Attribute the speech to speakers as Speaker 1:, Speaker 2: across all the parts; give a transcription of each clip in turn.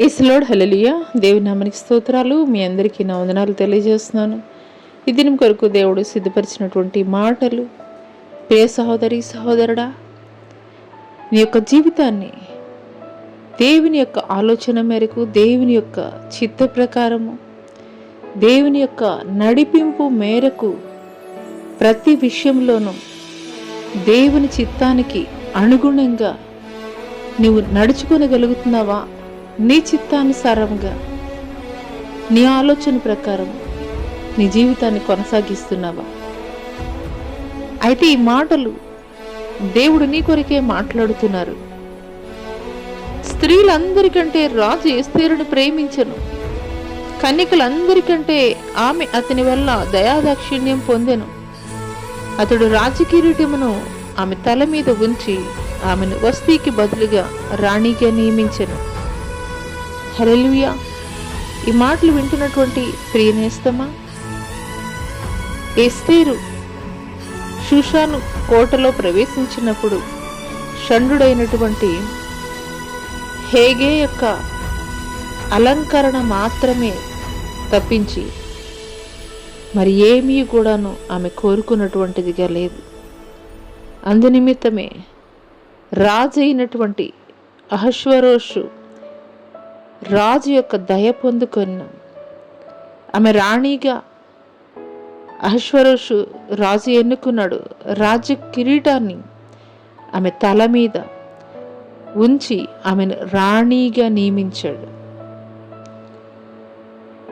Speaker 1: యేసులోడ్ హల్లెలూయా. దేవుని నామానికి స్తోత్రాలు. మీ అందరికీ నా వందనాలు తెలియజేస్తున్నాను. ఈ దినం కొరకు దేవుడు సిద్ధపరిచినటువంటి మాటలు, ప్రియ సహోదరి సహోదరుడా, నీ యొక్క జీవితాన్ని దేవుని యొక్క ఆలోచన మేరకు, దేవుని యొక్క చిత్త ప్రకారము, దేవుని యొక్క నడిపింపు మేరకు ప్రతి విషయంలోనూ దేవుని చిత్తానికి అనుగుణంగా నీవు నడుచుకోగలుగుతున్నావా? నీ చిత్తానుసారంగా, నీ ఆలోచన ప్రకారం నీ జీవితాన్ని కొనసాగిస్తున్నావా? అయితే ఈ మాటలు దేవుడు నీ కొరకే మాట్లాడుతున్నారు. స్త్రీలందరికంటే రాజు ఎస్తేరును ప్రేమించను, కన్యకలందరికంటే ఆమె అతని వల్ల దయాదాక్షిణ్యం పొందెను. అతడు రాజకిరీటమును ఆమె తల మీద ఉంచి ఆమెను వస్తీకి బదులుగా రాణిగా నియమించెను. హల్లెలూయా. ఈ మాటలు వింటున్నటువంటి ప్రియనేస్తమా, ఎస్తేరు షూషాను కోటలో ప్రవేశించినప్పుడు షండుడైనటువంటి హేగే యొక్క అలంకరణ మాత్రమే తప్పించి మరి ఏమీ కూడాను ఆమె కోరుకున్నటువంటిదిగా లేదు. అందునిమిత్తమే రాజు అయినటువంటి అహష్వరోషు రాజు యొక్క దయ పొందుకొన్న ఆమె రాణిగా అహష్వరోషు రాజు ఎన్నుకున్నాడు. రాజు కిరీటాన్ని ఆమె తల మీద ఉంచి ఆమెను రాణిగా నియమించాడు.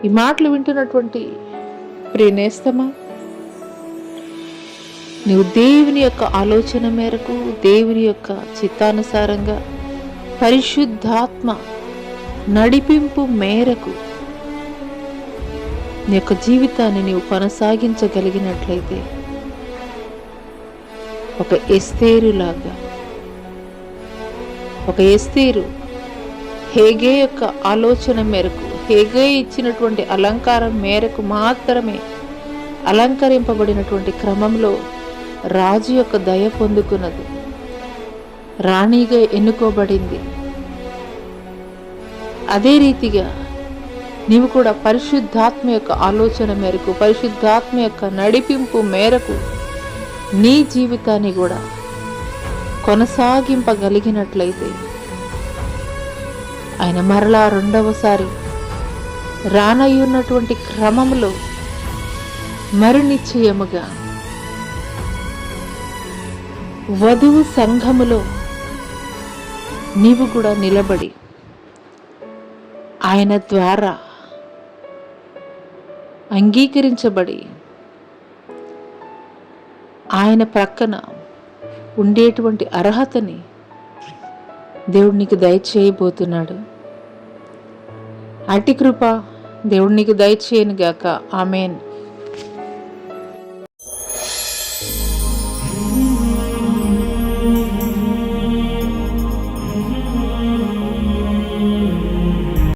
Speaker 1: ఈ మాటలు వింటున్నటువంటి ప్రియనేస్తమా, నీవు దేవుని యొక్క ఆలోచన మేరకు, దేవుని యొక్క చిత్తానుసారంగా, పరిశుద్ధాత్మ నడిపింపు మేరకు నీ యొక్క జీవితాన్ని నీవు కొనసాగించగలిగినట్లయితే ఒక ఎస్తేరులాగా, ఒక ఎస్తేరు హేగే యొక్క ఆలోచన మేరకు, హేగే ఇచ్చినటువంటి అలంకారం మేరకు మాత్రమే అలంకరింపబడినటువంటి క్రమంలో రాజు యొక్క దయ పొందుకున్నది, రాణిగా ఎన్నుకోబడింది. అదే రీతిగా నీవు కూడా పరిశుద్ధాత్మ యొక్క ఆలోచన మేరకు, పరిశుద్ధాత్మ యొక్క నడిపింపు మేరకు నీ జీవితాన్ని కూడా కొనసాగింపగలిగినట్లయితే ఆయన మరలా రెండవసారి రానయ్యున్నటువంటి క్రమంలో మరి నిశ్చయముగా వధువు సంఘములో నీవు కూడా నిలబడి ఆయన ద్వారా అంగీకరించబడి ఆయన ప్రక్కన ఉండేటువంటి అర్హతని దేవుడు నీకు దయచేయబోతున్నాడు. అట్టి కృప దేవుడు నీకు దయచేయను గాక. ఆమేన్.